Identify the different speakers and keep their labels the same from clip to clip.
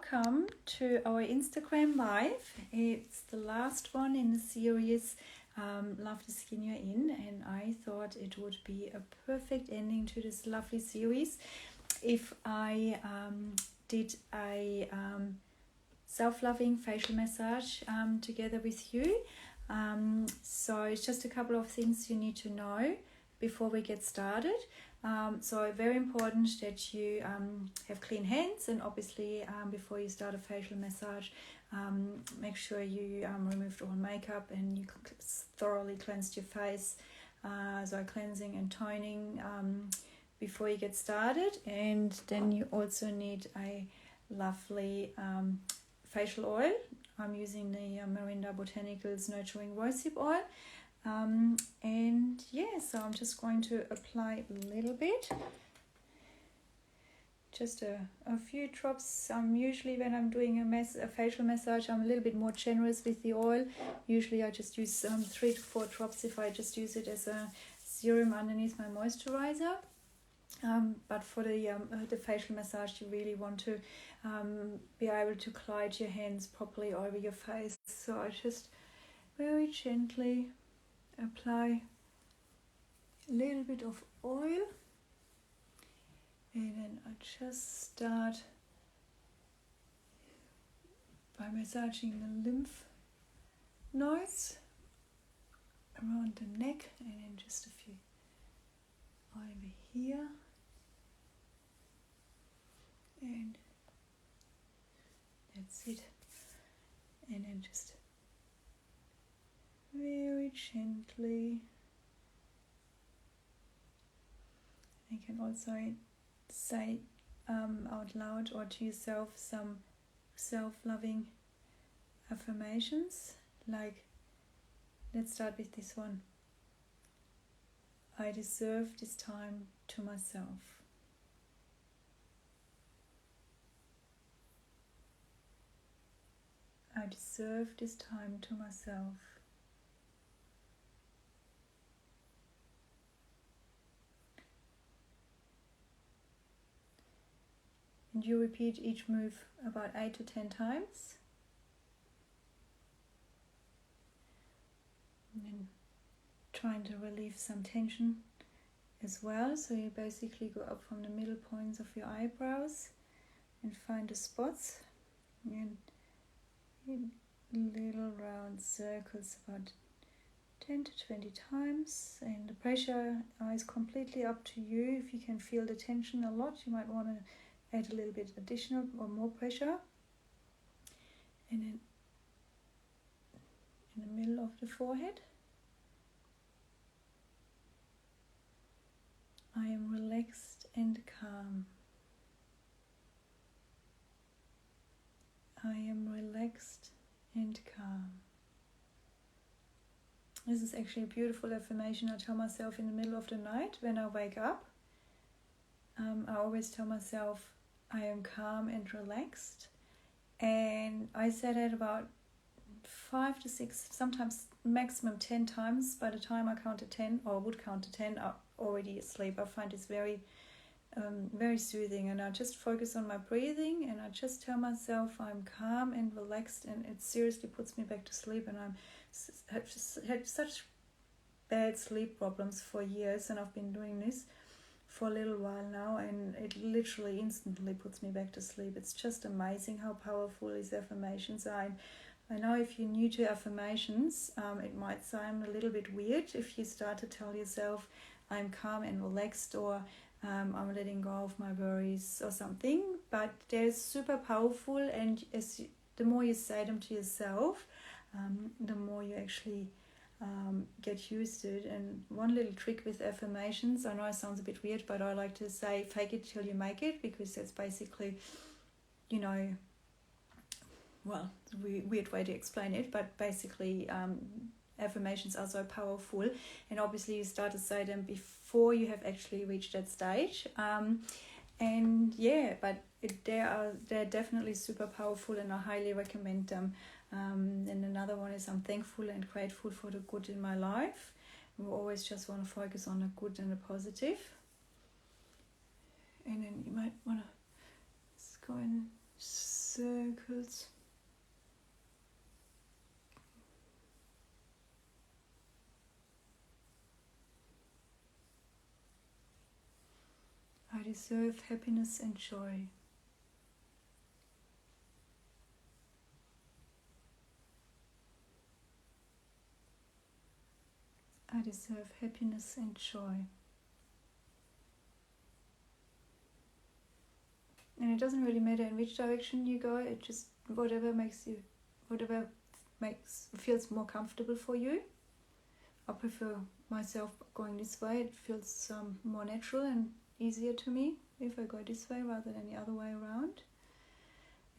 Speaker 1: welcome to our Instagram live. It's the last one in the series Love the Skin You're In, and I thought it would be a perfect ending to this lovely series if I did a self-loving facial massage together with you. So it's just a couple of things you need to know before we get started. So very important that you have clean hands, and obviously before you start a facial massage, make sure you removed all makeup and you thoroughly cleansed your face, so cleansing and toning before you get started. And then you also need a lovely facial oil. I'm using the Merindah Botanicals Nurturing Rosehip Oil. And yeah, so I'm just going to apply a little bit, just a few drops. Usually when I'm doing a facial massage, I'm a little bit more generous with the oil. Usually I just use 3 to 4 drops if I just use it as a serum underneath my moisturizer. But for the facial massage, you really want to be able to glide your hands properly over your face. So I just very gently apply a little bit of oil, and then I just start by massaging the lymph nodes around the neck, and then just a few over here, and that's it. And then just very gently. You can also say out loud or to yourself some self-loving affirmations, like, let's start with this one. I deserve this time to myself. I deserve this time to myself. And you repeat each move about 8 to 10 times. And then trying to relieve some tension as well. So you basically go up from the middle points of your eyebrows and find the spots. And in little round circles about 10 to 20 times. And the pressure is completely up to you. If you can feel the tension a lot, you might want to add a little bit additional or more pressure. And then in the middle of the forehead, I am relaxed and calm. I am relaxed and calm. This is actually a beautiful affirmation I tell myself in the middle of the night when I wake up. I always tell myself, I am calm and relaxed, and I say that about 5 to 6, sometimes maximum 10 times. By the time I count to 10, or would count to 10, I'm already asleep. I find this very soothing, and I just focus on my breathing, and I just tell myself I'm calm and relaxed, and it seriously puts me back to sleep. And I've had such bad sleep problems for years, and I've been doing this for a little while now, and it literally instantly puts me back to sleep. It's just amazing how powerful these affirmations are. And I know if you're new to affirmations, it might sound a little bit weird if you start to tell yourself I'm calm and relaxed, or I'm letting go of my worries or something, but they're super powerful, and the more you say them to yourself, the more you actually get used to it. And one little trick with affirmations, I know it sounds a bit weird, but I like to say fake it till you make it, because that's basically, well, it's a weird way to explain it, but basically affirmations are so powerful, and obviously you start to say them before you have actually reached that stage. And yeah, but they're definitely super powerful, and I highly recommend them. And another one is, I'm thankful and grateful for the good in my life. We always just want to focus on the good and the positive. And then you might want to go in circles. I deserve happiness and joy. I deserve happiness and joy. And it doesn't really matter in which direction you go, it just whatever feels more comfortable for you. I prefer myself going this way. It feels more natural and easier to me if I go this way rather than the other way around.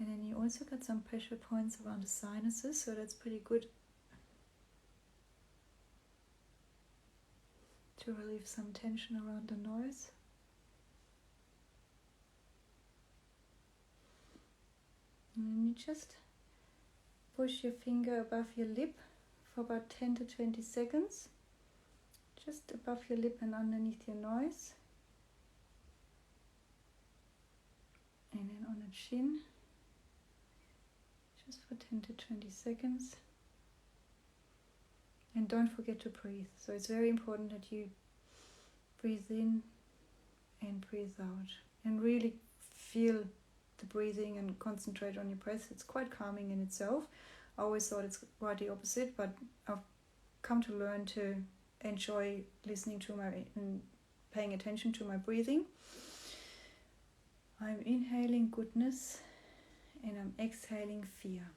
Speaker 1: And then you also got some pressure points around the sinuses, so that's pretty good to relieve some tension around the noise. And then you just push your finger above your lip for about 10 to 20 seconds, just above your lip and underneath your nose. And then on the chin, just for 10 to 20 seconds. And don't forget to breathe. So it's very important that you breathe in and breathe out. And really feel the breathing and concentrate on your breath. It's quite calming in itself. I always thought it's quite the opposite, but I've come to learn to enjoy listening to and paying attention to my breathing. I'm inhaling goodness and I'm exhaling fear.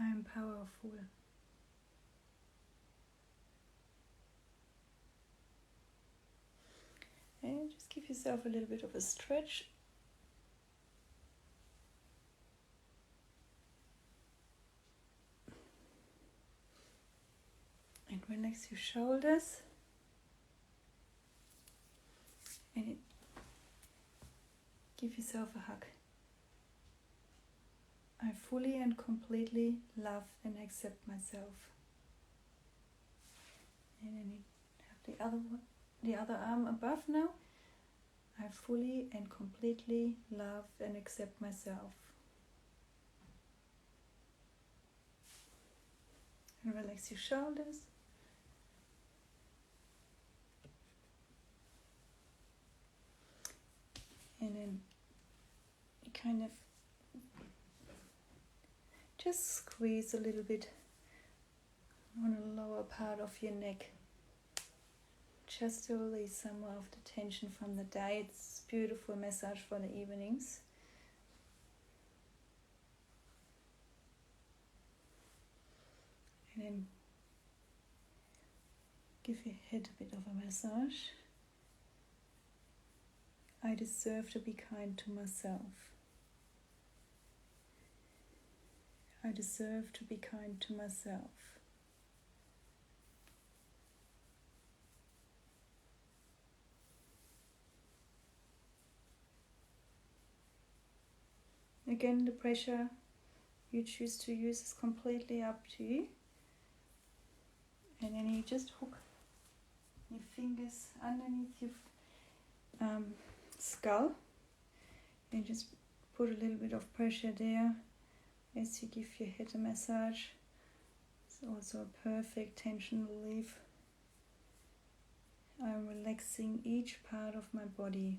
Speaker 1: I am powerful. And just give yourself a little bit of a stretch. And relax your shoulders. And give yourself a hug. I fully and completely love and accept myself. And then you have the other arm above now. I fully and completely love and accept myself. And relax your shoulders. And then you kind of just squeeze a little bit on the lower part of your neck, just to release some more of the tension from the day. It's a beautiful massage for the evenings. And then give your head a bit of a massage. I deserve to be kind to myself. I deserve to be kind to myself. Again, the pressure you choose to use is completely up to you. And then you just hook your fingers underneath your skull and just put a little bit of pressure there as you give your head a massage. It's also a perfect tension relief. I'm relaxing each part of my body.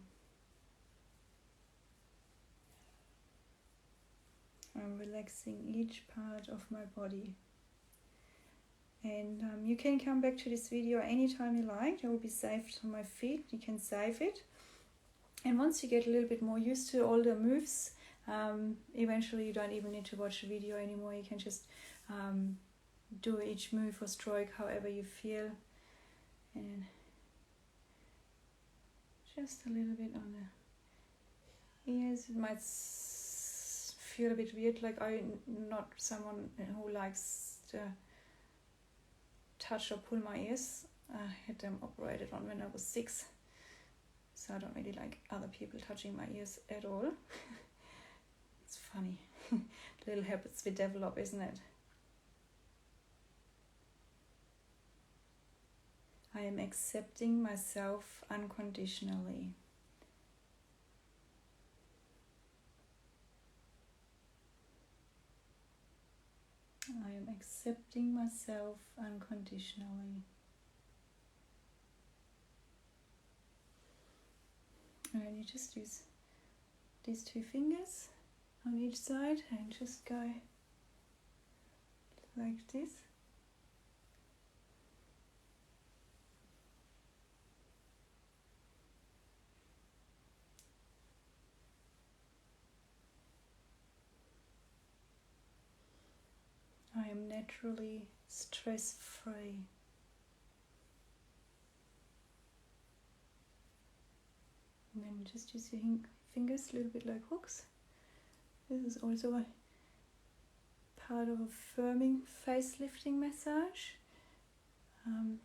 Speaker 1: I'm relaxing each part of my body. And you can come back to this video anytime you like. It will be saved on my feed. You can save it. And once you get a little bit more used to all the moves, eventually you don't even need to watch the video anymore. You can just do each move or stroke however you feel. And Just a little bit on the ears. It might feel a bit weird, like I'm not someone who likes to touch or pull my ears. I had them operated on when I was 6, so I don't really like other people touching my ears at all. It's funny. Little habits we develop, isn't it? I am accepting myself unconditionally. I am accepting myself unconditionally. And you just use these 2 fingers on each side and just go like this. I am naturally stress-free. And then just use your fingers a little bit like hooks. This is also a part of a firming face lifting massage. And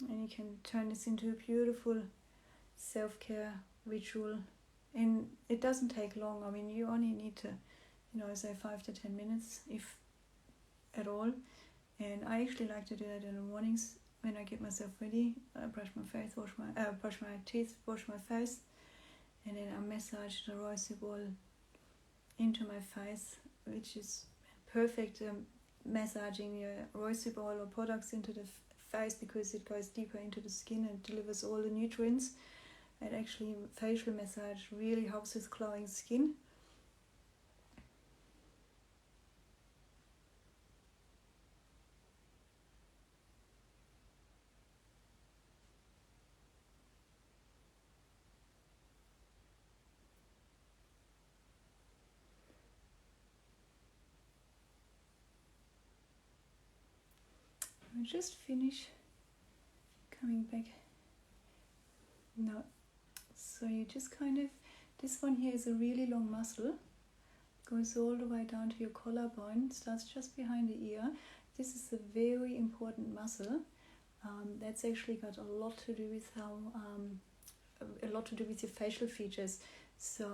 Speaker 1: you can turn this into a beautiful self-care ritual. And it doesn't take long. I mean, you only need to, say 5 to 10 minutes, if at all. And I actually like to do that in the mornings when I get myself ready. I brush my face, brush my teeth, wash my face, and then I massage the rosehip oil into my face, which is perfect. Massaging your rosehip oil or products into the face, because it goes deeper into the skin and delivers all the nutrients. And actually, facial massage really helps with glowing skin. I just finish coming back now. So you just this one here is a really long muscle, goes all the way down to your collarbone, starts just behind the ear. This is a very important muscle. That's actually got a lot to do with your facial features. So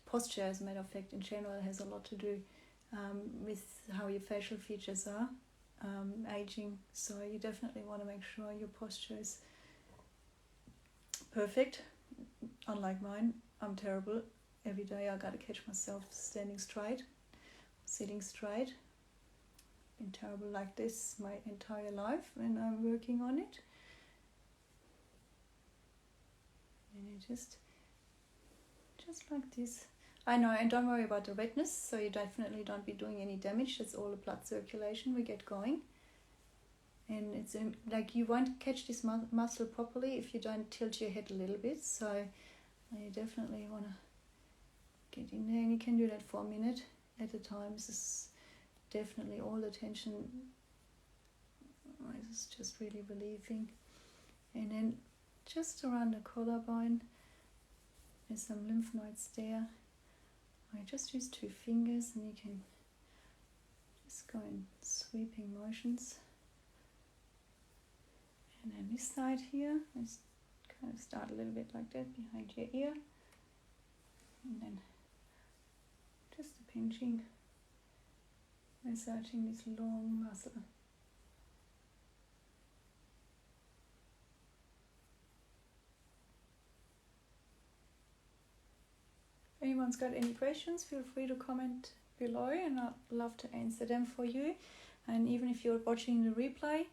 Speaker 1: posture, as a matter of fact, in general has a lot to do with how your facial features are aging. So you definitely want to make sure your posture is perfect. Unlike mine, I'm terrible. Every day I gotta catch myself standing straight, sitting straight. Been terrible like this my entire life, and I'm working on it. And you just like this. I know, and don't worry about the wetness, so you definitely don't be doing any damage. That's all the blood circulation we get going. And it's like you won't catch this muscle properly if you don't tilt your head a little bit. So you definitely want to get in there, and you can do that for a minute at a time. This is definitely all the tension. This is just really relieving. And then just around the collarbone, there's some lymph nodes there. I just use 2 fingers, and you can just go in sweeping motions. And then this side here, let's kind of start a little bit like that behind your ear. And then just a pinching, massaging this long muscle. If anyone's got any questions, feel free to comment below, and I'd love to answer them for you. And even if you're watching the replay,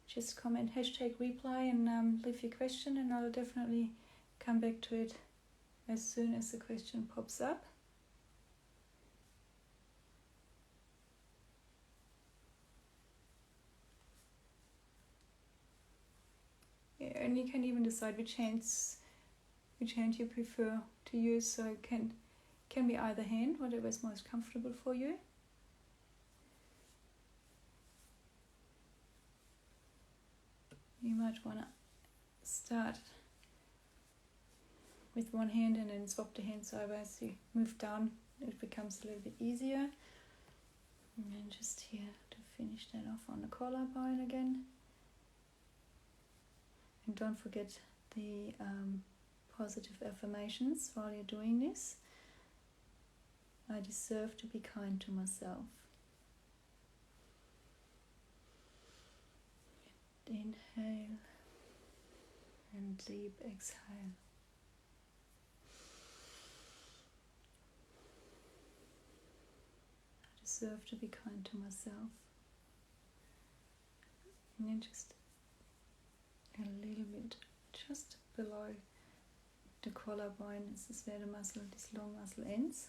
Speaker 1: just comment #replay and leave your question, and I'll definitely come back to it as soon as the question pops up. Yeah, and you can even decide which hand you prefer to use, so it can be either hand, whatever is most comfortable for you. You might might want to start with one hand and then swap the hands over as you move down. It becomes a little bit easier. And then just here to finish that off on the collarbone again. And don't forget the positive affirmations while you're doing this. I deserve to be kind to myself. Inhale and deep exhale. I deserve to be kind to myself. And then just a little bit just below the collarbone. This is where the muscle, this long muscle ends.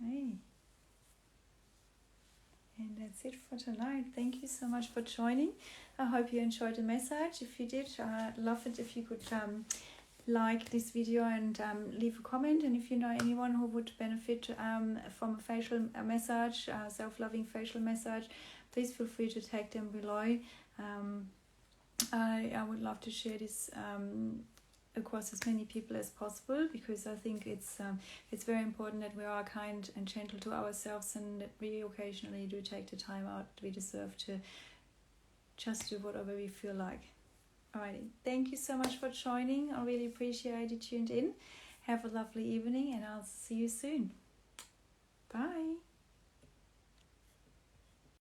Speaker 1: Okay. And that's it for tonight. Thank you so much for joining. I hope you enjoyed the message. If you did, I'd love it if you could like this video and leave a comment. And if you know anyone who would benefit from a facial massage, self-loving facial massage, please feel free to tag them below. I would love to share this across as many people as possible, because I think it's very important that we are kind and gentle to ourselves, and that we occasionally do take the time out we deserve to just do whatever we feel like. Alrighty, thank you so much for joining. I really appreciate you tuned in. Have a lovely evening, and I'll see you soon. Bye.